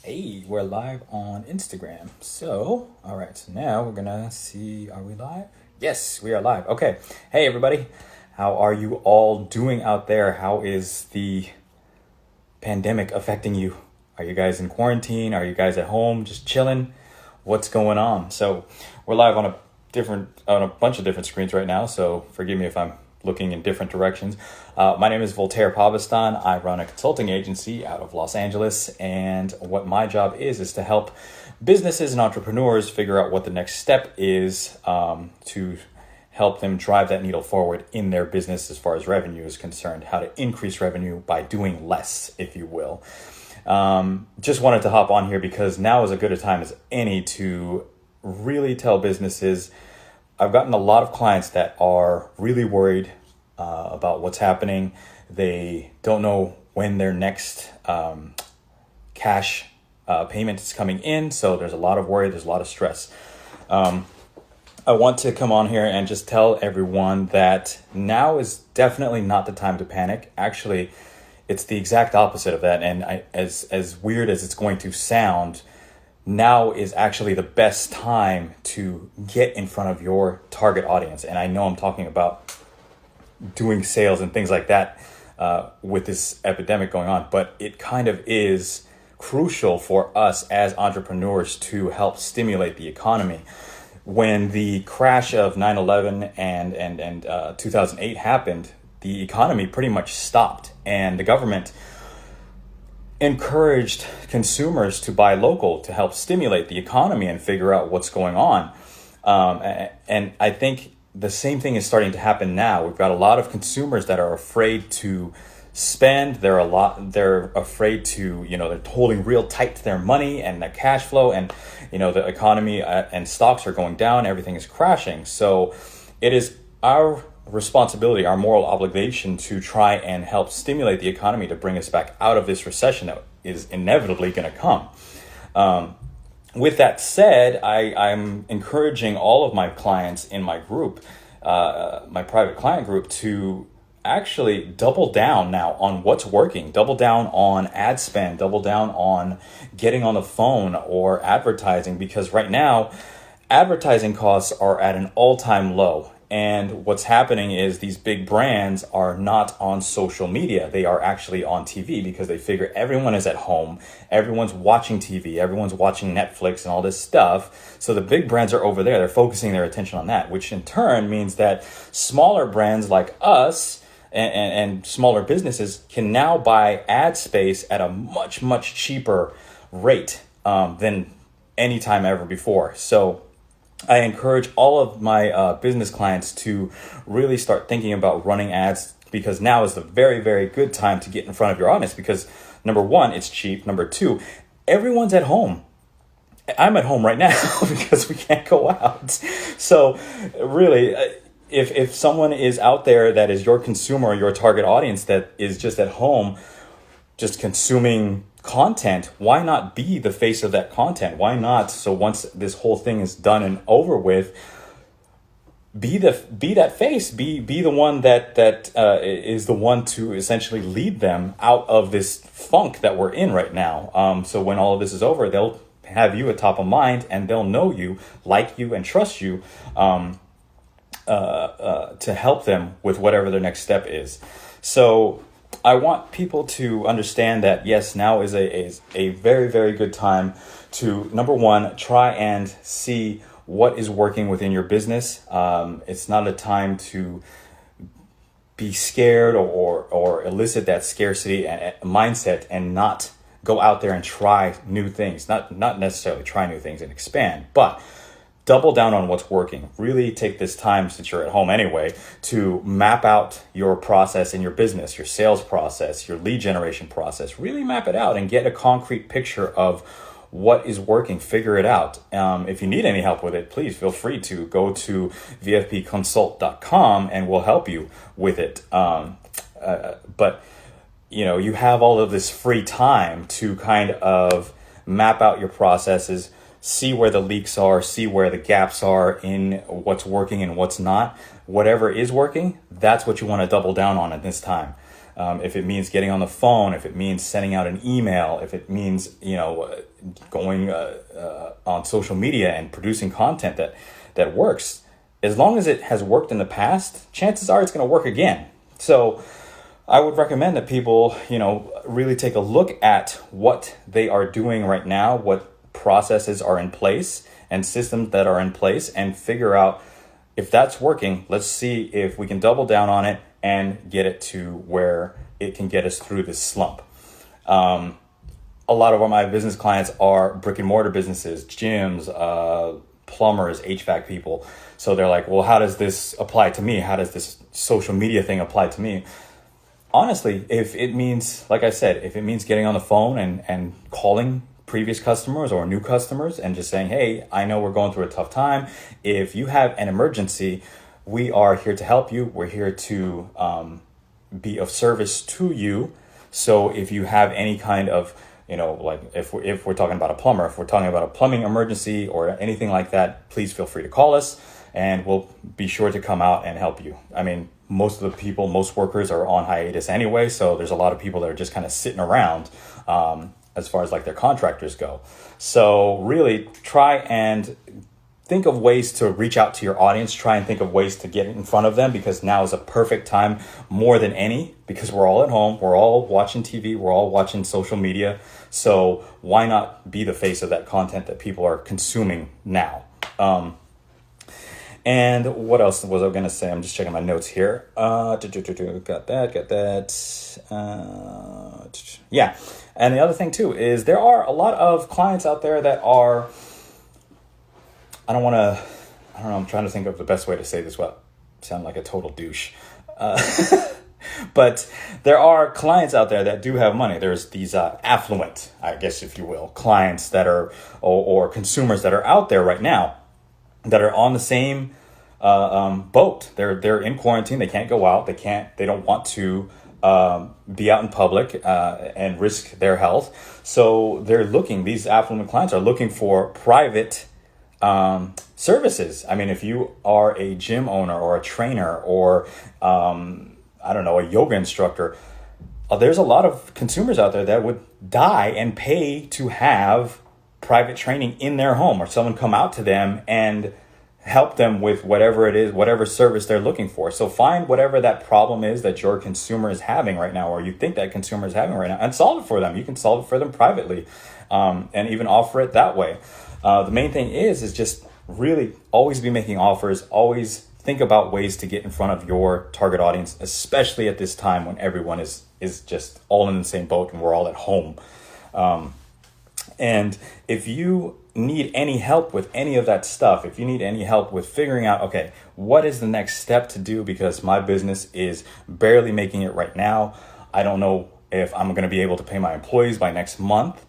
Hey, we're live on Instagram. All right, so now we're gonna see, are we live? Yes, we are live. Okay. Hey, everybody. How are you all doing out there? How is the pandemic affecting you? Are you guys in quarantine? Are you guys at home just chilling? What's going on? So, we're live on a bunch of different screens right now, so forgive me if I'm looking in different directions. My name is Voltaire Pavestan. I run a consulting agency out of Los Angeles, and what my job is to help businesses and entrepreneurs figure out what the next step is to help them drive that needle forward in their business as far as revenue is concerned, how to increase revenue by doing less, if you will. Just wanted to hop on here because now is as good a time as any to really tell businesses. I've gotten a lot of clients that are really worried about what's happening. They don't know when their next cash payment is coming in. So there's a lot of worry. There's a lot of stress. I want to come on here and just tell everyone that now is definitely not the time to panic. Actually, it's the exact opposite of that. And as weird as it's going to sound, now is actually the best time to get in front of your target audience. And I know I'm talking about doing sales and things like that with this epidemic going on, but it kind of is crucial for us as entrepreneurs to help stimulate the economy. When the crash of 9/11 and 2008 happened, the economy pretty much stopped, and the government encouraged consumers to buy local to help stimulate the economy and figure out what's going on. And I think the same thing is starting to happen now. We've got a lot of consumers that are afraid to spend. They're afraid to, they're holding real tight to their money and their cash flow, and, the economy and stocks are going down. Everything is crashing. So it is our responsibility, our moral obligation to try and help stimulate the economy to bring us back out of this recession that is inevitably going to come. With that said, I'm encouraging all of my clients in my group, my private client group, to actually double down now on what's working, double down on ad spend, double down on getting on the phone or advertising, because right now advertising costs are at an all-time low. And what's happening is these big brands are not on social media. They are actually on TV because they figure everyone is at home. Everyone's watching TV. Everyone's watching Netflix and all this stuff. So the big brands are over there. They're focusing their attention on that, which in turn means that smaller brands like us and smaller businesses can now buy ad space at a much, much cheaper rate than any time ever before. So I encourage all of my business clients to really start thinking about running ads, because now is the very, very good time to get in front of your audience, because number one, it's cheap. Number two, everyone's at home. I'm at home right now because we can't go out. So really, if someone is out there that is your consumer or your target audience that is just at home, just consuming content, why not be the face of that content? Why not? So once this whole thing is done and over with, be that face, be the one that is the one to essentially lead them out of this funk that we're in right now. So when all of this is over, they'll have you at top of mind, and they'll know you, like you, and trust you to help them with whatever their next step is. So I want people to understand that, yes, now is a very, very good time to, number one, try and see what is working within your business. It's not a time to be scared or elicit that scarcity mindset and not go out there and try new things. Not necessarily try new things and expand, but double down on what's working. Really take this time, since you're at home anyway, to map out your process in your business, your sales process, your lead generation process. Really map it out and get a concrete picture of what is working. Figure it out. If you need any help with it, please feel free to go to vfpconsult.com and we'll help you with it. But you have all of this free time to kind of map out your processes, see where the leaks are, see where the gaps are in what's working and what's not. Whatever is working, that's what you want to double down on at this time. If it means getting on the phone, if it means sending out an email, if it means, going on social media and producing content that works, as long as it has worked in the past, chances are it's going to work again. So I would recommend that people, really take a look at what they are doing right now, what processes are in place and systems that are in place, and figure out if that's working. Let's see if we can double down on it and get it to where it can get us through this slump. A lot of my business clients are brick and mortar businesses, gyms, plumbers, HVAC people. So they're like, well, how does this apply to me? How does this social media thing apply to me? Honestly, if it means, like I said, if it means getting on the phone and calling previous customers or new customers and just saying, hey, I know we're going through a tough time. If you have an emergency, we are here to help you. We're here to be of service to you. So if you have any kind of, like if we're talking about a plumber, if we're talking about a plumbing emergency or anything like that, please feel free to call us and we'll be sure to come out and help you. I mean, most workers are on hiatus anyway. So there's a lot of people that are just kind of sitting around as far as like their contractors go. So really try and think of ways to reach out to your audience. Try and think of ways to get in front of them, because now is a perfect time more than any, because we're all at home. We're all watching TV. We're all watching social media. So why not be the face of that content that people are consuming now? And what else was I going to say? I'm just checking my notes here. Got that. Yeah. And the other thing too is there are a lot of clients out there that are, I'm trying to think of the best way to say this without sound like a total douche. But there are clients out there that do have money. There's these affluent, I guess, if you will, clients that are, or consumers that are out there right now that are on the same boat. They're in quarantine. They can't go out. They don't want to be out in public and risk their health. So these affluent clients are looking for private services. I mean, if you are a gym owner or a trainer or, a yoga instructor, there's a lot of consumers out there that would die and pay to have private training in their home, or someone come out to them and help them with whatever it is, whatever service they're looking for. So find whatever that problem is that your consumer is having right now, or you think that consumer is having right now, and solve it for them. You can solve it for them privately, and even offer it that way. The main thing is just really always be making offers, always think about ways to get in front of your target audience, especially at this time when everyone is just all in the same boat and we're all at home. And if you need any help with any of that stuff, if you need any help with figuring out, okay, what is the next step to do, because my business is barely making it right now. I don't know if I'm going to be able to pay my employees by next month.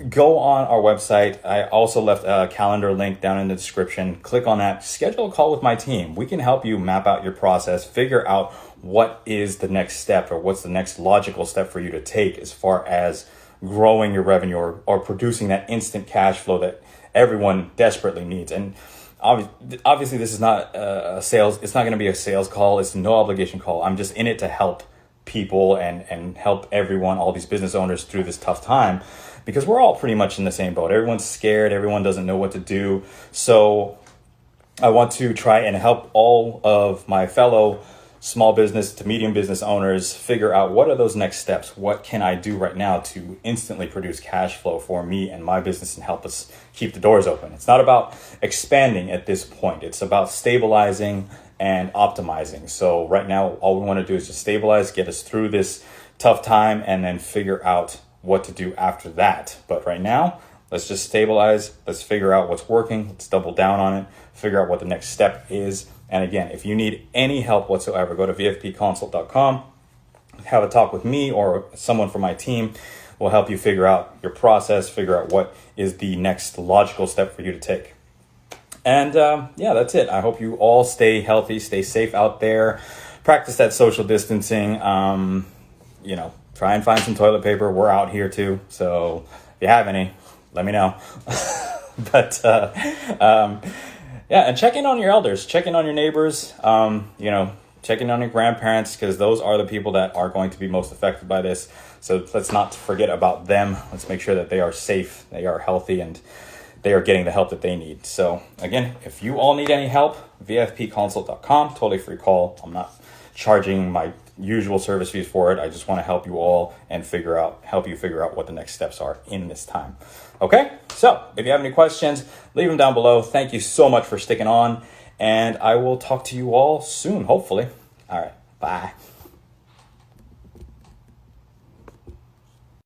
Go on our website. I also left a calendar link down in the description. Click on that. Schedule a call with my team. We can help you map out your process, figure out what is the next step, or what's the next logical step for you to take as far as growing your revenue or producing that instant cash flow that everyone desperately needs. And obviously this is not a sales. It's not going to be a sales call. It's no obligation call. I'm just in it to help people and help everyone, all these business owners, through this tough time, because we're all pretty much in the same boat. Everyone's scared. Everyone doesn't know what to do. So I want to try and help all of my fellow small business to medium business owners figure out what are those next steps. What can I do right now to instantly produce cash flow for me and my business and help us keep the doors open? It's not about expanding at this point. It's about stabilizing and optimizing. So right now, all we want to do is just stabilize, get us through this tough time, and then figure out what to do after that. But right now, let's just stabilize. Let's figure out what's working. Let's double down on it, figure out what the next step is. And again, if you need any help whatsoever, go to vfpconsult.com, have a talk with me or someone from my team. Will help you figure out your process, figure out what is the next logical step for you to take. And that's it. I hope you all stay healthy, stay safe out there, practice that social distancing, try and find some toilet paper. We're out here too. So if you have any, let me know. And check in on your elders, check in on your neighbors. check in on your grandparents, because those are the people that are going to be most affected by this. So let's not forget about them. Let's make sure that they are safe, they are healthy, and they are getting the help that they need. So again, if you all need any help, vfpconsult.com, totally free call. I'm not charging my usual service fees for it. I just want to help you all and help you figure out what the next steps are in this time. Okay, so if you have any questions, leave them down below. Thank you so much for sticking on, and I will talk to you all soon, hopefully. All right, bye.